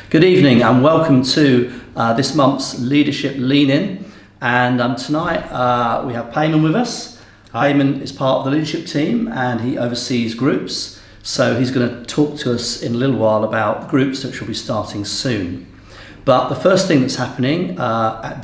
Good evening and welcome to this month's Leadership Lean-In. And tonight we have Payman with us. Hi. Payman is part of the leadership team and he oversees groups. So he's going to talk to us in a little while about groups that will be starting soon. But the first thing that's happening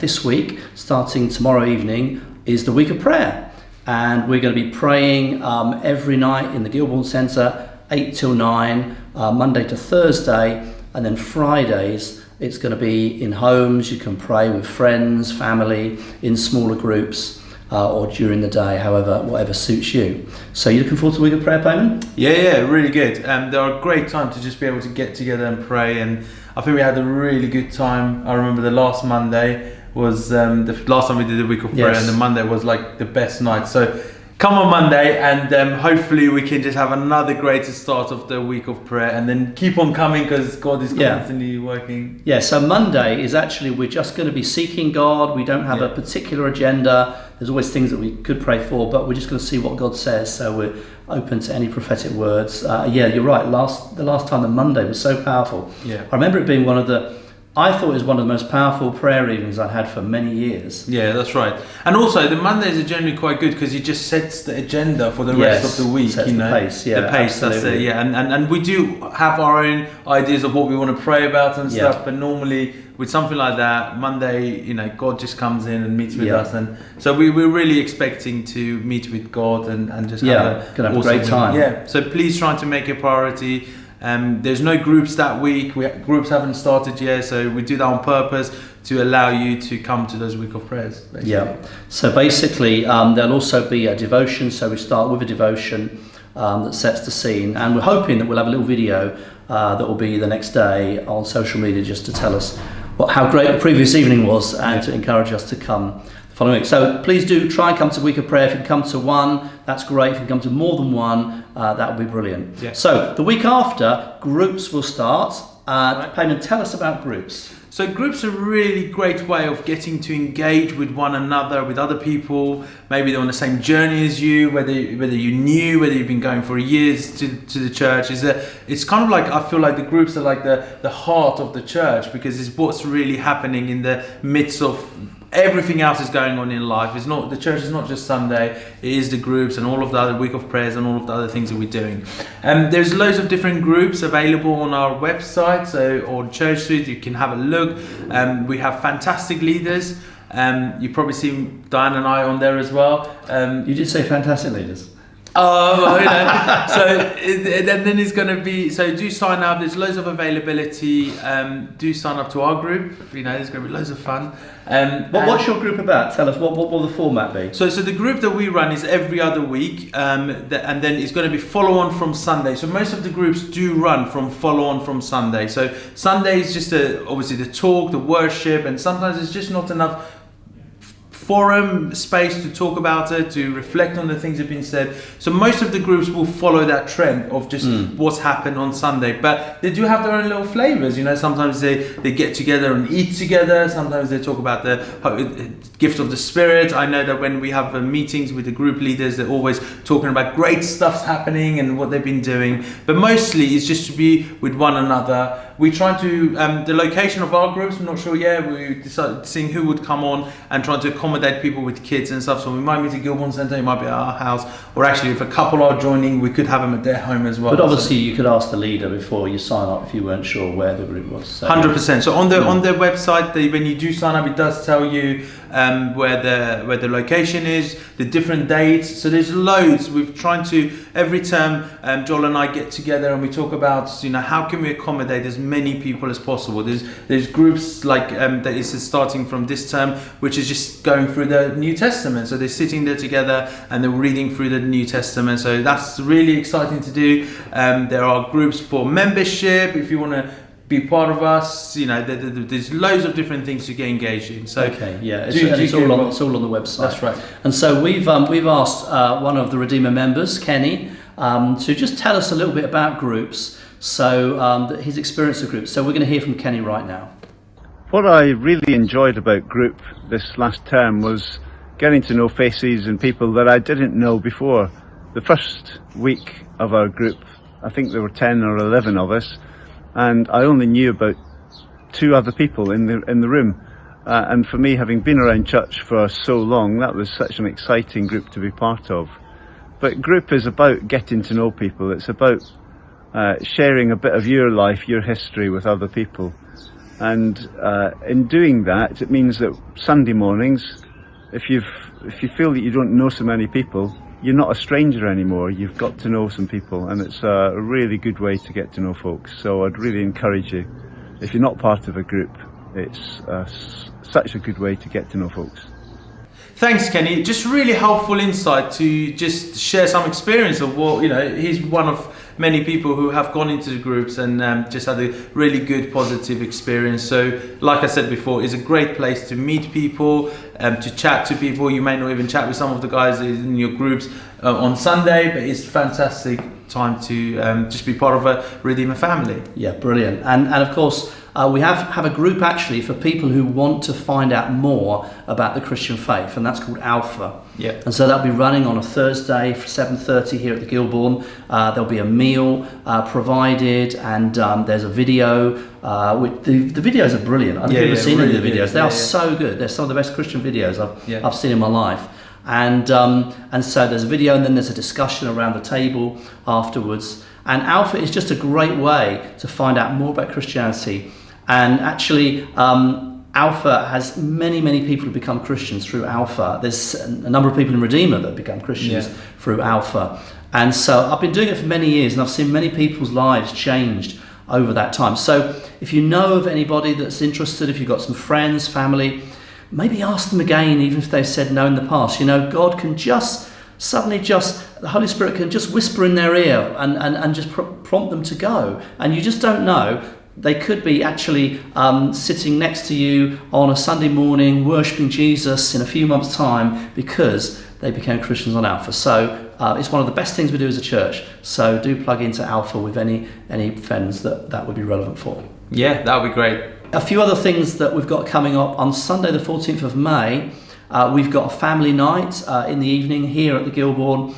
this week, starting tomorrow evening, is the week of prayer. And we're going to be praying every night in the Gilbourne Centre, 8 till 9, Monday to Thursday. And then Fridays, it's going to be in homes. You can pray with friends, family, in smaller groups, or during the day, whatever suits you. So you looking forward to a week of prayer, Payman? Yeah, really good. They're a great time to just be able to get together and pray. And I think we had a really good time. I remember the last Monday was the last time we did the week of prayer, and the Monday was like the best night. So come on Monday, and hopefully we can just have another great start of the week of prayer, and then keep on coming because God is constantly working. Yeah, so Monday is actually, we're just going to be seeking God. We don't have a particular agenda. There's always things that we could pray for, but we're just going to see what God says. So we're open to any prophetic words. You're right. The last time, the Monday was so powerful. Yeah, I remember it being I thought it was one of the most powerful prayer evenings I'd had for many years. Yeah, that's right. And also, the Mondays are generally quite good because it just sets the agenda for the rest of the week. Sets the pace. Yeah, the pace. Absolutely. That's it. Yeah, and we do have our own ideas of what we want to pray about and stuff. But normally, with something like that, Monday, God just comes in and meets with us, and so we're really expecting to meet with God and just have a great time. Yeah. So please try to make it a priority. There's no groups that week. Groups haven't started yet, so we do that on purpose to allow you to come to those week of prayers. Basically. Yeah. So basically, there'll also be a devotion. So we start with a devotion that sets the scene, and we're hoping that we'll have a little video that will be the next day on social media just to tell us how great the previous evening was and to encourage us to come the following week. So please do try and come to week of prayer. If you can come to one, that's great. If you can come to more than one, that would be brilliant. Yeah. So the week after, groups will start. Payman, tell us about groups. So groups are a really great way of getting to engage with one another, with other people. Maybe they're on the same journey as you, whether you've been going for years to the church. It's kind of like, I feel like the groups are like the heart of the church, because it's what's really happening in the midst of everything else is going on in life. The church is not just Sunday, it is the groups and all of the other week of prayers and all of the other things that we're doing. There's loads of different groups available on our website, so on Church Street, you can have a look. We have fantastic leaders. You've probably seen Diane and I on there as well. You did say fantastic leaders. So then it's going to be, so do sign up. There's loads of availability. Do sign up to our group. There's going to be loads of fun. What's your group about? Tell us, what will the format be? So the group that we run is every other week, and then it's going to be follow on from Sunday. So most of the groups do run from follow on from Sunday. So Sunday is just obviously the talk, the worship, and sometimes it's just not enough forum space to talk about it, to reflect on the things that have been said. So most of the groups will follow that trend of just what's happened on Sunday, but they do have their own little flavors. Sometimes they get together and eat together. Sometimes they talk about the gift of the Spirit. I know that when we have meetings with the group leaders, they're always talking about great stuff's happening and what they've been doing, but mostly it's just to be with one another. We try to, the location of our groups, I'm not sure yet. We decided seeing who would come on and trying to accommodate people with kids and stuff. So we might meet at Gilbourne Centre, it might be at our house, or actually if a couple are joining, we could have them at their home as well. But obviously you could ask the leader before you sign up if you weren't sure where the group was. So. 100%. So on their website, when you do sign up, it does tell you where the location is, the different dates. So there's loads. We've tried to, every term, Joel and I get together and we talk about, how can we accommodate as many people as possible. There's groups like that is starting from this term, which is just going through the New Testament. So they're sitting there together and they're reading through the New Testament. So that's really exciting to do. There are groups for membership if you want to be part of us. There's loads of different things to get engaged in. So it's all on the website. That's right. And so we've asked one of the Redeemer members, Kenny, to just tell us a little bit about groups. So his experience of groups. So we're going to hear from Kenny right now. What I really enjoyed about group this last term was getting to know faces and people that I didn't know before. The first week of our group, I think there were 10 or 11 of us, and I only knew about two other people in the room. And for me, having been around church for so long, that was such an exciting group to be part of. But group is about getting to know people. It's about sharing a bit of your life, your history with other people. And in doing that, it means that Sunday mornings, if you feel that you don't know so many people, you're not a stranger anymore. You've got to know some people, and it's a really good way to get to know folks. So I'd really encourage you, if you're not part of a group, it's such a good way to get to know folks. Thanks, Kenny. Just really helpful insight to just share some experience of what, he's one of many people who have gone into the groups and just had a really good positive experience. So like I said before, it's a great place to meet people, to chat to people. You may not even chat with some of the guys in your groups on Sunday, but it's fantastic time to just be part of a Redeemer family. Yeah, brilliant. And of course, we have a group actually for people who want to find out more about the Christian faith, and that's called Alpha. Yeah. And so that'll be running on a Thursday for 7:30 here at the Gilbourne. There'll be a meal provided, and there's a video. The videos are brilliant. I don't know if you've ever seen any of the videos. They are so good. They're some of the best Christian videos I've seen in my life. And so there's a video, and then there's a discussion around the table afterwards. And Alpha is just a great way to find out more about Christianity. And actually, Alpha has many people who become Christians through Alpha. There's a number of people in Redeemer that become Christians through Alpha. And so I've been doing it for many years, and I've seen many people's lives changed over that time. So if you know of anybody that's interested, if you've got some friends, family, maybe ask them again, even if they've said no in the past. God can the Holy Spirit can just whisper in their ear and just prompt them to go. And you just don't know. They could be actually sitting next to you on a Sunday morning, worshipping Jesus in a few months' time because they became Christians on Alpha. So it's one of the best things we do as a church. So do plug into Alpha with any friends that would be relevant for. Yeah, that would be great. A few other things that we've got coming up. On Sunday the 14th of May, we've got a family night in the evening here at the Gilbourne.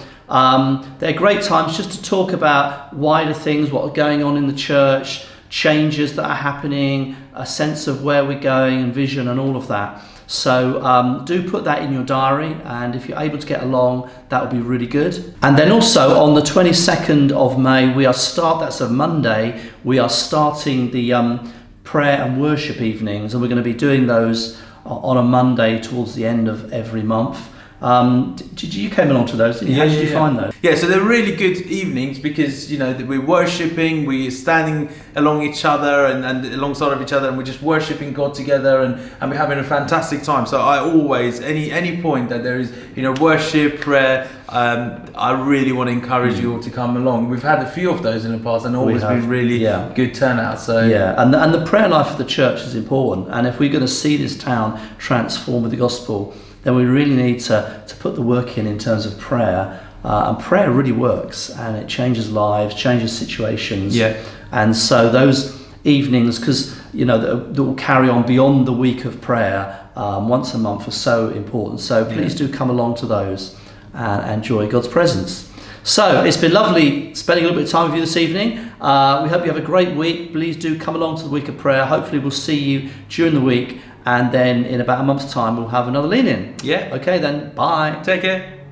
They're great times just to talk about wider things, what are going on in the church, changes that are happening, a sense of where we're going and vision and all of that. So do put that in your diary, and if you're able to get along, that would be really good. And then also on the 22nd of May, that's a Monday, we are starting the prayer and worship evenings, and we're going to be doing those on a Monday towards the end of every month. You came along to those, didn't you? How did you find those? Yeah, so they're really good evenings because, we're worshipping, we're standing along each other and alongside of each other, and we're just worshipping God together, and we're having a fantastic time. So I always, any point that there is, worship, prayer, I really want to encourage you all to come along. We've had a few of those in the past, and always been really good turnout. So and the prayer life of the church is important, and if we're going to see this town transform with the gospel, then we really need to put the work in terms of prayer. And prayer really works, and it changes lives, changes situations. Yeah. And so those evenings, because that will carry on beyond the week of prayer, once a month, are so important. So please do come along to those and enjoy God's presence. So it's been lovely spending a little bit of time with you this evening. We hope you have a great week. Please do come along to the week of prayer. Hopefully we'll see you during the week. And then in about a month's time, we'll have another lean-in. Yeah. Okay then, bye. Take care.